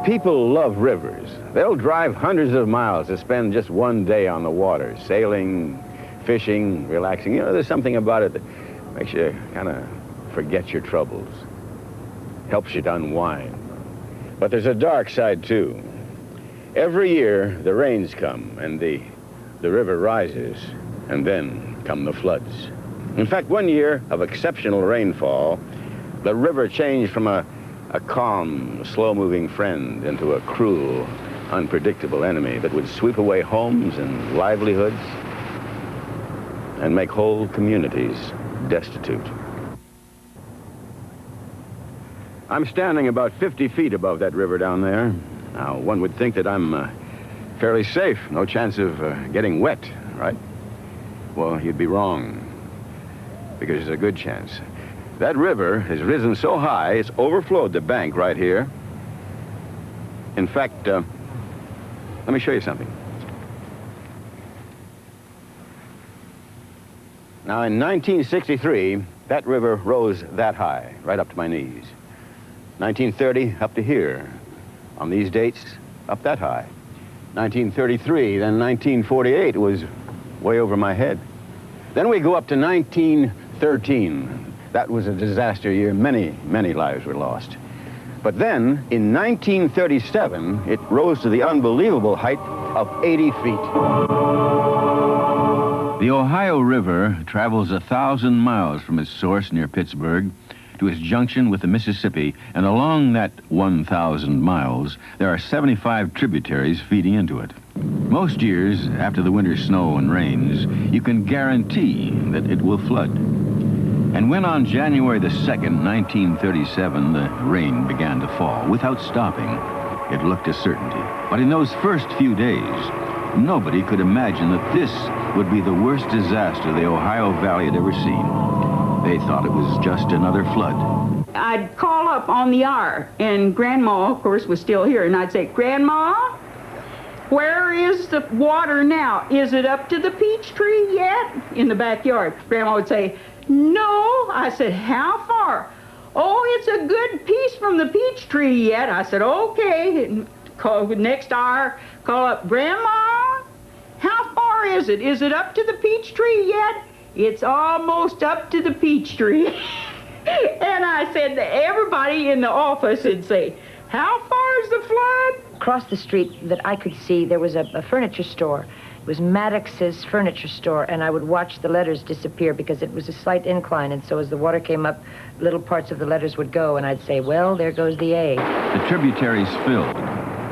People love rivers. They'll drive hundreds of miles to spend just one day on the water, sailing, fishing, relaxing. You know, there's something about it that makes you kind of forget your troubles, helps you to unwind. But there's a dark side, too. Every year, the rains come, and the river rises, and then come the floods. In fact, one year of exceptional rainfall, the river changed from a calm, slow-moving friend into a cruel, unpredictable enemy that would sweep away homes and livelihoods and make whole communities destitute. I'm standing about 50 feet above that river down there. Now, one would think that I'm fairly safe, no chance of getting wet, right? Well, you'd be wrong, because there's a good chance. That river has risen so high, it's overflowed the bank right here. In fact, let me show you something. Now, in 1963, that river rose that high, right up to my knees. 1930, up to here. On these dates, up that high. 1933, then 1948 was way over my head. Then we go up to 1913. That was a disaster year. Many, many lives were lost. But then, in 1937, it rose to the unbelievable height of 80 feet. The Ohio River travels 1,000 miles from its source near Pittsburgh to its junction with the Mississippi, and along that 1,000 miles, there are 75 tributaries feeding into it. Most years, after the winter snow and rains, you can guarantee that it will flood. And when on January the 2nd, 1937, the rain began to fall without stopping, it looked a certainty. But in those first few days, nobody could imagine that this would be the worst disaster the Ohio Valley had ever seen. They thought it was just another flood. I'd call up on the hour, and Grandma, of course, was still here, and I'd say, Grandma, where is the water now? Is it up to the peach tree yet? In the backyard. Grandma would say, no. I said, how far? Oh, it's a good piece from the peach tree yet. I said, okay. And next hour, call up, Grandma, how far is it? Is it up to the peach tree yet? It's almost up to the peach tree. And I said to everybody in the office would say, how far is the flood? Across the street that I could see, there was a furniture store. It was Maddox's furniture store, and I would watch the letters disappear because it was a slight incline, and so as the water came up, little parts of the letters would go, and I'd say, well, there goes the A. The tributaries filled,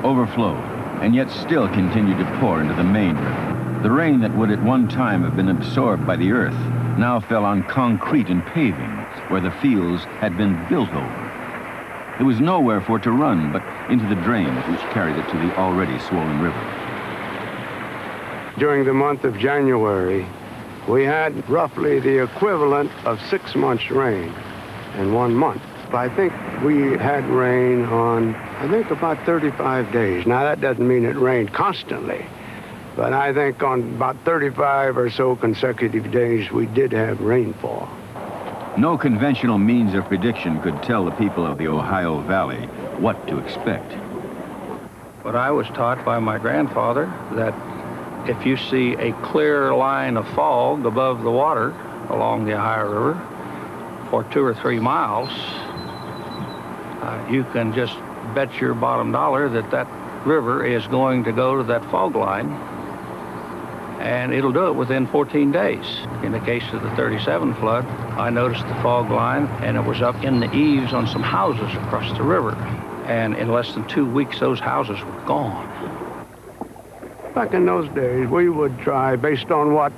overflowed, and yet still continued to pour into the main river. The rain that would at one time have been absorbed by the earth now fell on concrete and paving where the fields had been built over. There was nowhere for it to run but into the drains which carried it to the already swollen river. During the month of January, we had roughly the equivalent of 6 months' rain in 1 month. I think we had rain on, about 35 days. Now, that doesn't mean it rained constantly, but I think on about 35 or so consecutive days, we did have rainfall. No conventional means of prediction could tell the people of the Ohio Valley what to expect. But I was taught by my grandfather that if you see a clear line of fog above the water along the Ohio River for 2 or 3 miles, you can just bet your bottom dollar that that river is going to go to that fog line, and it'll do it within 14 days. In the case of the 37 flood, I noticed the fog line, and it was up in the eaves on some houses across the river. And in less than 2 weeks, those houses were gone. Back in those days, we would try, based on what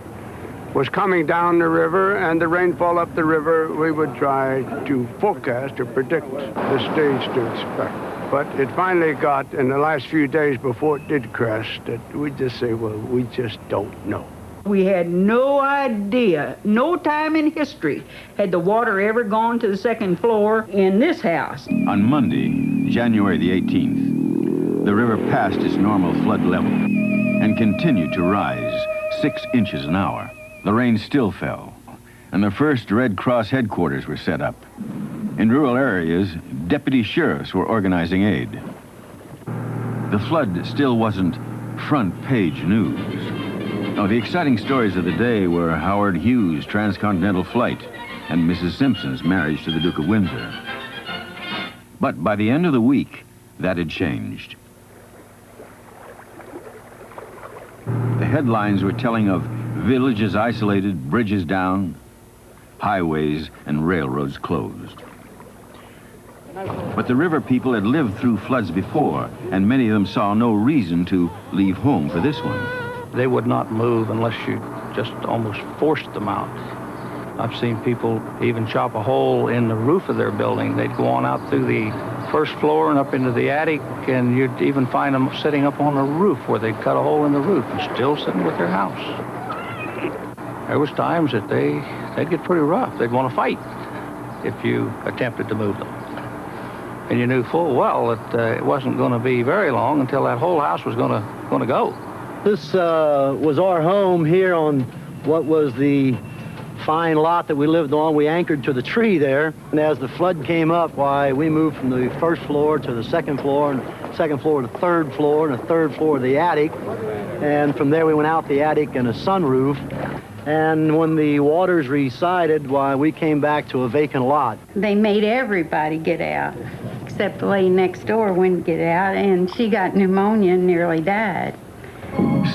was coming down the river and the rainfall up the river, we would try to forecast or predict the stage to expect. But it finally got, in the last few days before it did crest, that we'd just say, well, we just don't know. We had no idea, no time in history had the water ever gone to the second floor in this house. On Monday, January the 18th, the river passed its normal flood level and continued to rise 6 inches an hour. The rain still fell, and the first Red Cross headquarters were set up. In rural areas, deputy sheriffs were organizing aid. The flood still wasn't front-page news. No, the exciting stories of the day were Howard Hughes' transcontinental flight and Mrs. Simpson's marriage to the Duke of Windsor. But by the end of the week, that had changed. The headlines were telling of villages isolated, bridges down, highways and railroads closed. But the river people had lived through floods before, and many of them saw no reason to leave home for this one. They would not move unless you just almost forced them out. I've seen people even chop a hole in the roof of their building. They'd go on out through the first floor and up into the attic, and you'd even find them sitting up on a roof where they'd cut a hole in the roof and still sitting with their house. There was times that they'd get pretty rough. They'd want to fight if you attempted to move them. And you knew full well that it wasn't going to be very long until that whole house was going to go. This was our home here on what was the fine lot that we lived on. We anchored to the tree there, and as the flood came up, why, we moved from the first floor to the second floor, and second floor to the third floor, and the third floor to the attic. And from there we went out the attic and a sunroof. And when the waters receded, why, we came back to a vacant lot. They made everybody get out, except the lady next door wouldn't get out, and she got pneumonia and nearly died.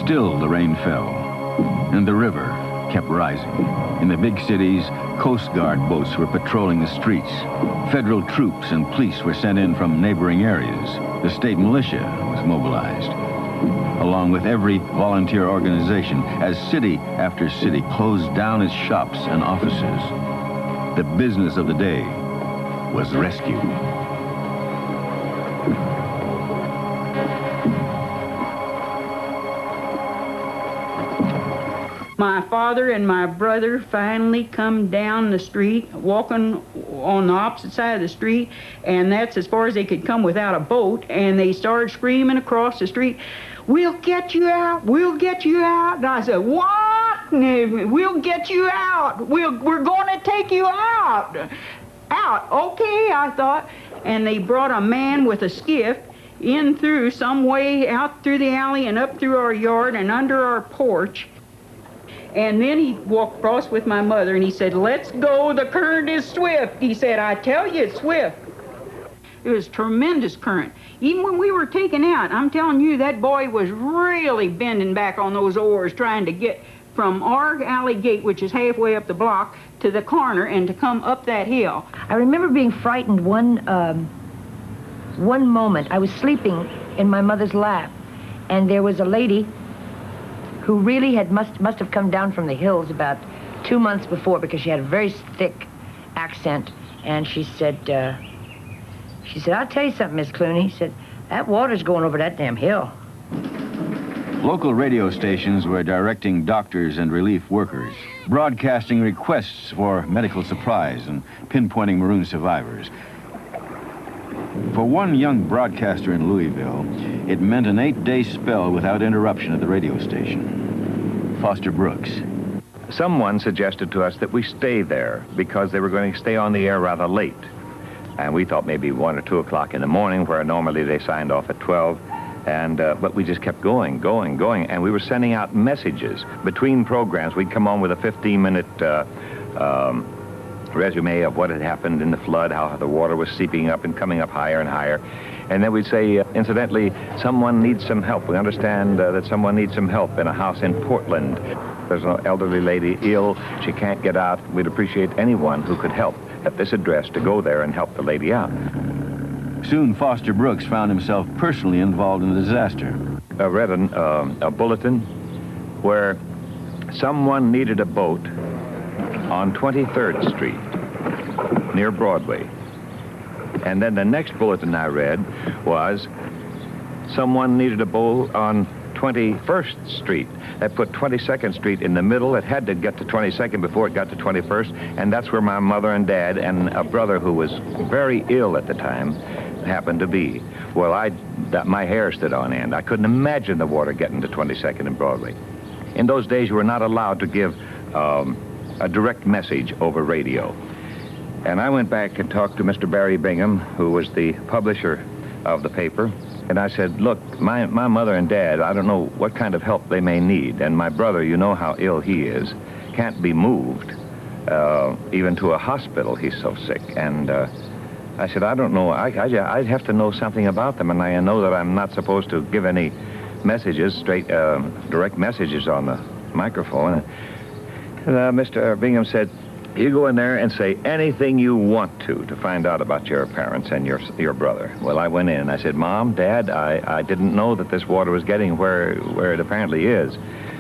Still, the rain fell, and the river kept rising. In the big cities, Coast Guard boats were patrolling the streets. Federal troops and police were sent in from neighboring areas. The state militia was mobilized, along with every volunteer organization, as city after city closed down its shops and offices. The business of the day was rescue. My father and my brother finally come down the street, walking on the opposite side of the street, and that's as far as they could come without a boat, and they started screaming across the street, "We'll get you out, we'll get you out." And I said, "What? We'll get you out. We're going to take you out." Out, okay, I thought. And they brought a man with a skiff in through some way, out through the alley and up through our yard and under our porch. And then he walked across with my mother and he said, "Let's go, the current is swift." He said, "I tell you, it's swift." It was tremendous current. Even when we were taken out, I'm telling you, that boy was really bending back on those oars trying to get from our alley gate, which is halfway up the block, to the corner and to come up that hill. I remember being frightened one moment. I was sleeping in my mother's lap, and there was a lady who really must have come down from the hills about 2 months before, because she had a very thick accent, and she said, "I'll tell you something, Miss Clooney." She said, "That water's going over that damn hill." Local radio stations were directing doctors and relief workers, broadcasting requests for medical supplies and pinpointing maroon survivors. For one young broadcaster in Louisville, it meant an 8-day spell without interruption at the radio station. Foster Brooks. Someone suggested to us that we stay there because they were going to stay on the air rather late. And we thought maybe 1 or 2 o'clock in the morning, where normally they signed off at 12. But we just kept going. And we were sending out messages between programs. We'd come on with a 15-minute resume of what had happened in the flood, how the water was seeping up and coming up higher and higher. And then we'd say, incidentally, someone needs some help. We understand that someone needs some help in a house in Portland. There's an elderly lady ill. She can't get out. We'd appreciate anyone who could help at this address to go there and help the lady out. Soon Foster Brooks found himself personally involved in the disaster. I read a bulletin where someone needed a boat on 23rd Street near Broadway. And then the next bulletin I read was someone needed a boat on 21st Street. That put 22nd Street in the middle. It had to get to 22nd before it got to 21st, and that's where my mother and dad and a brother who was very ill at the time happened to be. Well, my hair stood on end. I couldn't imagine the water getting to 22nd and Broadway. In those days, you were not allowed to give a direct message over radio. And I went back and talked to Mr. Barry Bingham, who was the publisher of the paper, And I said, look, my mother and dad, I don't know what kind of help they may need. And my brother, you know how ill he is, can't be moved, even to a hospital. He's so sick. And I said, I don't know. I'd have to know something about them. And I know that I'm not supposed to give any messages, direct messages on the microphone. And Mr. Bingham said, you go in there and say anything you want to find out about your parents and your brother. Well, I went in and I said, Mom, Dad, I didn't know that this water was getting where it apparently is.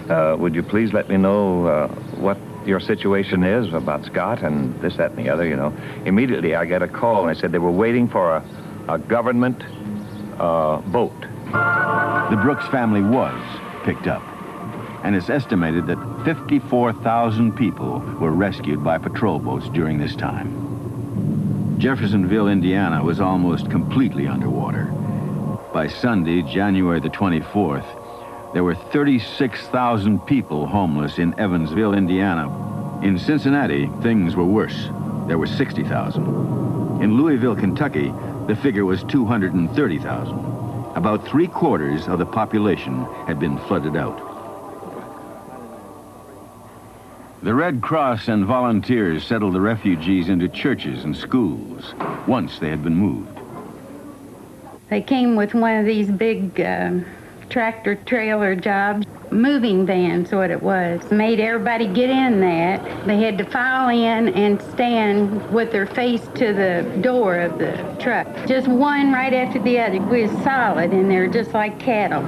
Would you please let me know what your situation is about Scott and this, that, and the other, you know. Immediately I get a call, and they said they were waiting for a government boat. The Brooks family was picked up, and it's estimated that 54,000 people were rescued by patrol boats during this time. Jeffersonville, Indiana was almost completely underwater. By Sunday, January the 24th, there were 36,000 people homeless in Evansville, Indiana. In Cincinnati, things were worse. There were 60,000. In Louisville, Kentucky, the figure was 230,000. About 3/4 of the population had been flooded out. The Red Cross and volunteers settled the refugees into churches and schools once they had been moved. They came with one of these big tractor trailer jobs, moving vans, what it was. Made everybody get in that. They had to file in and stand with their face to the door of the truck. Just one right after the other. We was solid in there, just like cattle.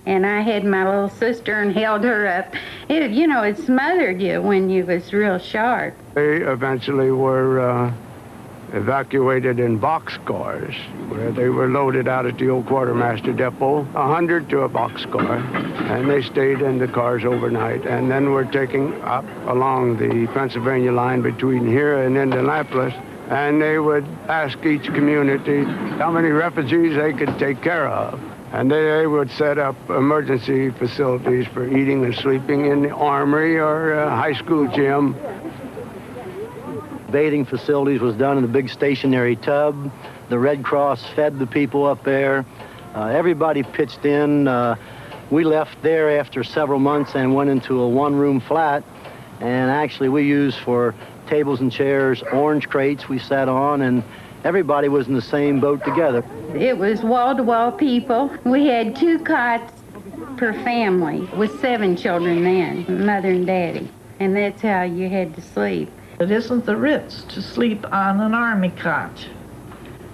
And I had my little sister and held her up. It smothered you when you was real sharp. They eventually were evacuated in boxcars, where they were loaded out at the old quartermaster depot, 100 to a boxcar, and they stayed in the cars overnight, and then were taken up along the Pennsylvania line between here and Indianapolis, and they would ask each community how many refugees they could take care of. And they would set up emergency facilities for eating and sleeping in the armory or a high school gym. Bathing facilities was done in the big stationary tub. The Red Cross fed the people up there. Everybody pitched in. We left there after several months and went into a one-room flat. And actually we used for tables and chairs, orange crates we sat on, and everybody was in the same boat together. It was wall-to-wall people. We had 2 cots per family with 7 children then, mother and daddy. And that's how you had to sleep. It isn't the Ritz to sleep on an army cot,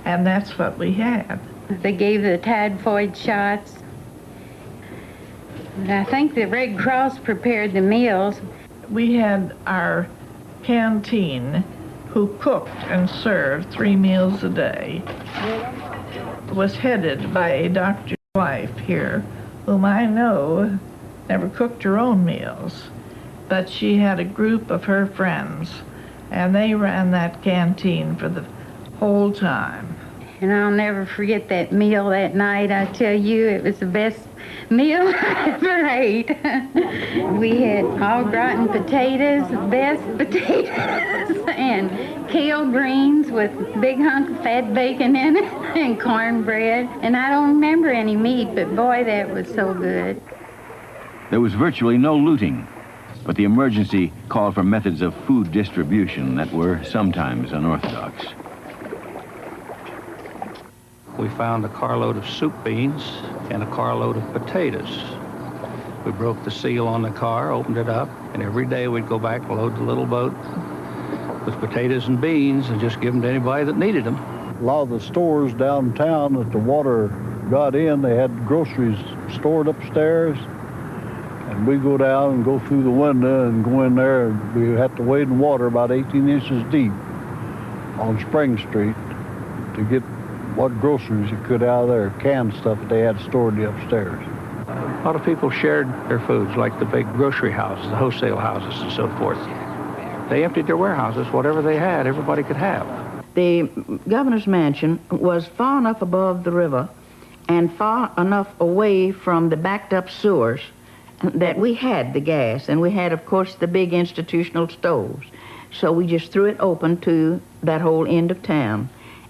and that's what we had. They gave the typhoid shots. And I think the Red Cross prepared the meals. We had our canteen, who cooked and served 3 meals a day. It was headed by a doctor's wife here, whom I know never cooked her own meals, but she had a group of her friends, and they ran that canteen for the whole time. And I'll never forget that meal that night. I tell you, it was the best meal I ever ate. We had au gratin potatoes, the best potatoes, and kale greens with a big hunk of fat bacon in it, and cornbread. And I don't remember any meat, but boy, that was so good. There was virtually no looting, but the emergency called for methods of food distribution that were sometimes unorthodox. We found a carload of soup beans and a carload of potatoes. We broke the seal on the car, opened it up, and every day we'd go back and load the little boat with potatoes and beans and just give them to anybody that needed them. A lot of the stores downtown that the water got in, they had groceries stored upstairs. And we go down and go through the window and go in there, and we had to wade in water about 18 inches deep on Spring Street to get what groceries you could out of there, canned stuff that they had stored upstairs. A lot of people shared their foods, like the big grocery houses, the wholesale houses and so forth. They emptied their warehouses. Whatever they had, everybody could have. The governor's mansion was far enough above the river and far enough away from the backed up sewers that we had the gas, and we had, of course, the big institutional stoves. So we just threw it open to that whole end of town.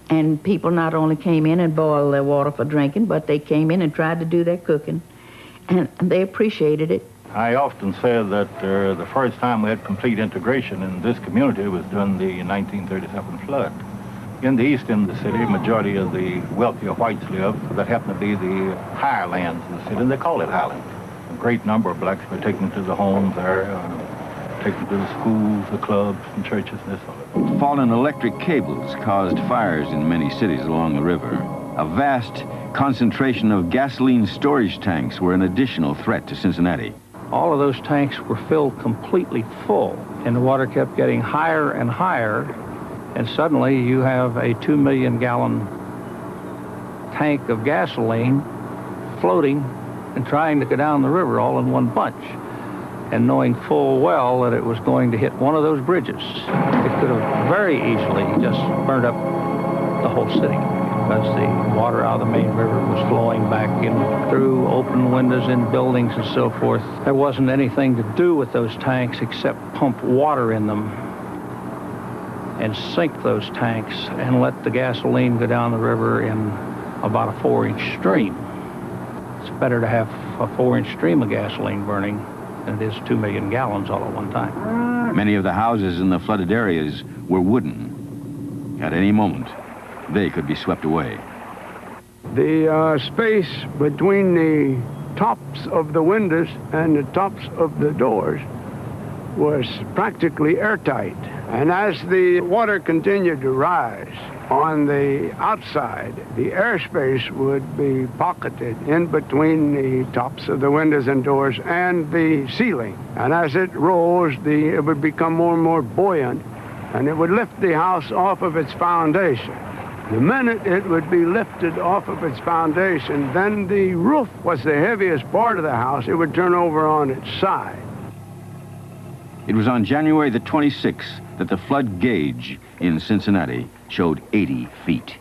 And people not only came in and boiled their water for drinking, but they came in and tried to do their cooking. And they appreciated it. I often said that the first time we had complete integration in this community was during the 1937 flood. In the east end of the city, majority of the wealthier whites live. That happened to be the higher lands of the city, and they call it Highland. A great number of blacks were taken to the homes there, taken to the schools, the clubs, and churches, and this sort of thing. Fallen electric cables caused fires in many cities along the river. A vast concentration of gasoline storage tanks were an additional threat to Cincinnati. All of those tanks were filled completely full, and the water kept getting higher and higher, and suddenly you have a 2 million gallon tank of gasoline floating and trying to go down the river all in one bunch, and knowing full well that it was going to hit one of those bridges. It could have very easily just burned up the whole city, because the water out of the main river was flowing back in through open windows in buildings and so forth. There wasn't anything to do with those tanks except pump water in them and sink those tanks and let the gasoline go down the river in about a 4-inch stream. It's better to have a 4-inch stream of gasoline burning than it is 2 million gallons all at one time. Many of the houses in the flooded areas were wooden. At any moment, they could be swept away. The space between the tops of the windows and the tops of the doors was practically airtight. And as the water continued to rise on the outside, the airspace would be pocketed in between the tops of the windows and doors and the ceiling. And as it rose, it would become more and more buoyant, and it would lift the house off of its foundation. The minute it would be lifted off of its foundation, then the roof was the heaviest part of the house. It would turn over on its side. It was on January the 26th that the flood gauge in Cincinnati showed 80 feet.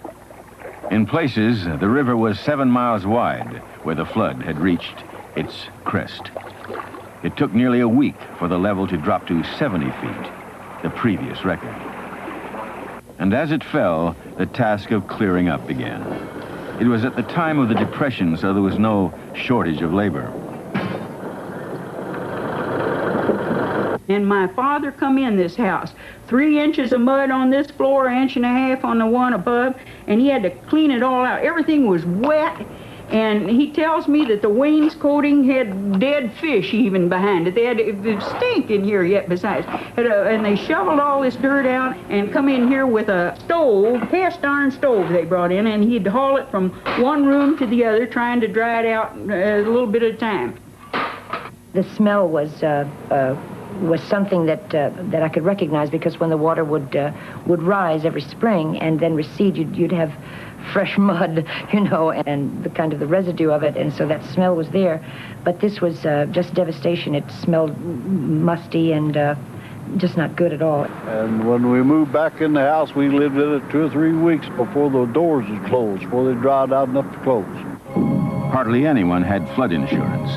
In places, the river was 7 miles wide, where the flood had reached its crest. It took nearly a week for the level to drop to 70 feet, the previous record. And as it fell, the task of clearing up began. It was at the time of the Depression, so there was no shortage of labor. And my father come in this house, 3 inches of mud on this floor, 1.5 inches on the one above, and he had to clean it all out. Everything was wet, and he tells me that the wainscoting had dead fish even behind it. They had it stink in here yet besides. And they shoveled all this dirt out and come in here with a stove, cast iron stove they brought in, and he'd haul it from one room to the other, trying to dry it out a little bit at a time. The smell was something that I could recognize, because when the water would rise every spring and then recede, you'd have fresh mud, you know, and the kind of the residue of it, and so that smell was there. But this was just devastation. It smelled musty and just not good at all. And when we moved back in the house, we lived in it 2 or 3 weeks before the doors was closed, before they dried out enough to close. Hardly anyone had flood insurance.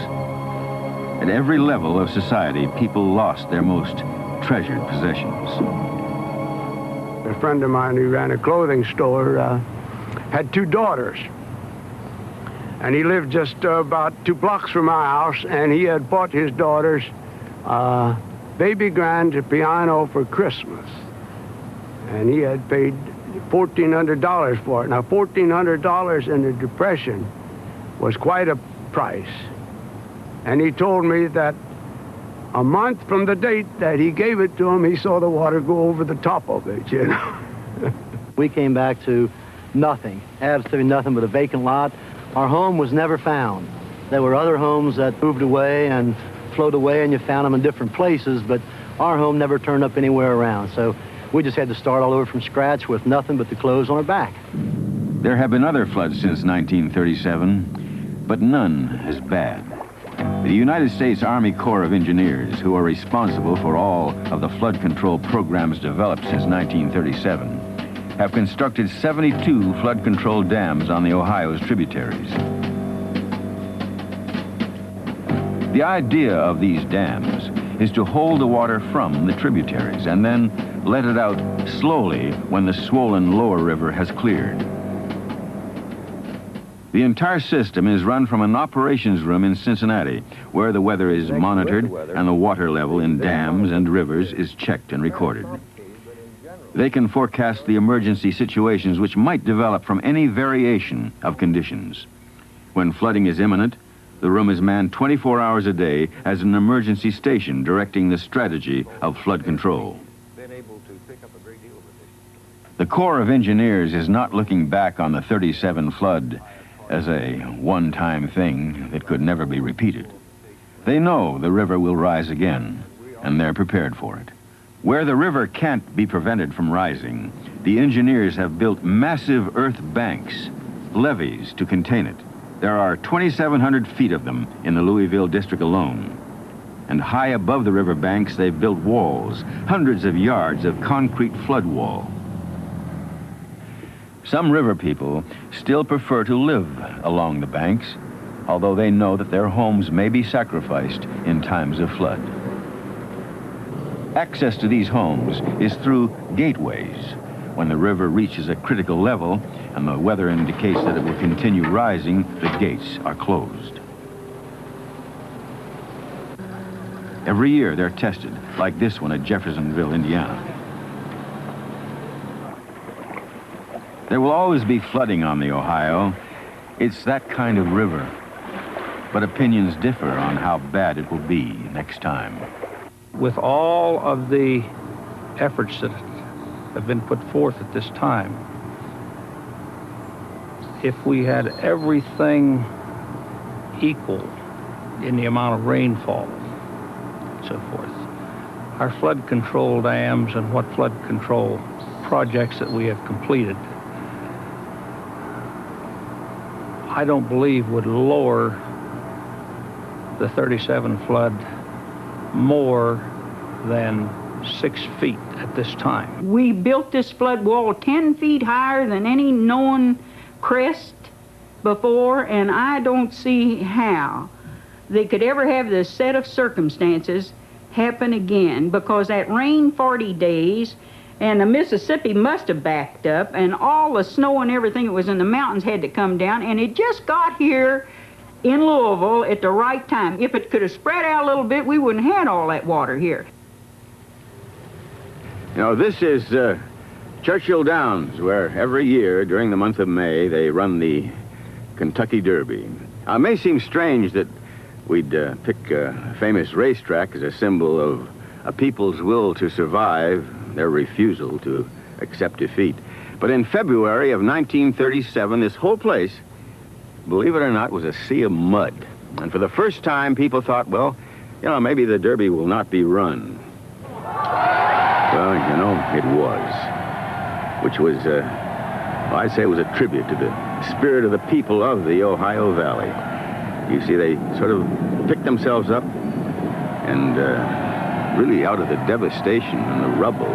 At every level of society, people lost their most treasured possessions. A friend of mine who ran a clothing store had 2 daughters. And he lived just about 2 blocks from my house, and he had bought his daughters baby grand piano for Christmas. And he had paid $1,400 for it. Now, $1,400 in the Depression was quite a price. And he told me that a month from the date that he gave it to him, he saw the water go over the top of it, you know. We came back to nothing, absolutely nothing but a vacant lot. Our home was never found. There were other homes that moved away and floated away, and you found them in different places, but our home never turned up anywhere around. So we just had to start all over from scratch with nothing but the clothes on our back. There have been other floods since 1937, but none as bad. The United States Army Corps of Engineers, who are responsible for all of the flood control programs developed since 1937, have constructed 72 flood control dams on the Ohio's tributaries. The idea of these dams is to hold the water from the tributaries and then let it out slowly when the swollen lower river has cleared. The entire system is run from an operations room in Cincinnati, where the weather is monitored and the water level in dams and rivers is checked and recorded. They can forecast the emergency situations which might develop from any variation of conditions. When flooding is imminent, the room is manned 24 hours a day as an emergency station directing the strategy of flood control. The Corps of Engineers is not looking back on the 37 flood as a one-time thing that could never be repeated. They know the river will rise again, and they're prepared for it. Where the river can't be prevented from rising, the engineers have built massive earth banks, levees to contain it. There are 2,700 feet of them in the Louisville district alone. And high above the river banks, they've built walls, hundreds of yards of concrete flood wall. Some river people still prefer to live along the banks, although they know that their homes may be sacrificed in times of flood. Access to these homes is through gateways. When the river reaches a critical level and the weather indicates that it will continue rising, the gates are closed. Every year they're tested, like this one at Jeffersonville, Indiana. There will always be flooding on the Ohio. It's that kind of river. But opinions differ on how bad it will be next time. With all of the efforts that have been put forth at this time, if we had everything equal in the amount of rainfall, so forth, our flood control dams and what flood control projects that we have completed, I don't believe would lower the 37 flood more than 6 feet at this time. We built this flood wall 10 feet higher than any known crest before, and I don't see how they could ever have this set of circumstances happen again, because that rain 40 days and the Mississippi must have backed up, and all the snow and everything that was in the mountains had to come down, and it just got here in Louisville at the right time. If it could have spread out a little bit, we wouldn't have had all that water here. You know, this is Churchill Downs, where every year during the month of May they run the Kentucky Derby. Now, it may seem strange that we'd pick a famous racetrack as a symbol of a people's will to survive, their refusal to accept defeat. But in February of 1937, this whole place, believe it or not, was a sea of mud. And for the first time, people thought, well, you know, maybe the Derby will not be run. Well, you know, it was. Which was, I'd say it was a tribute to the spirit of the people of the Ohio Valley. You see, they sort of picked themselves up and really out of the devastation and the rubble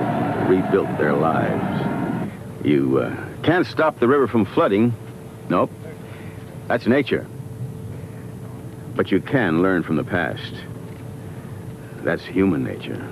rebuilt their lives. You can't stop the river from flooding. Nope. That's nature. But you can learn from the past. That's human nature.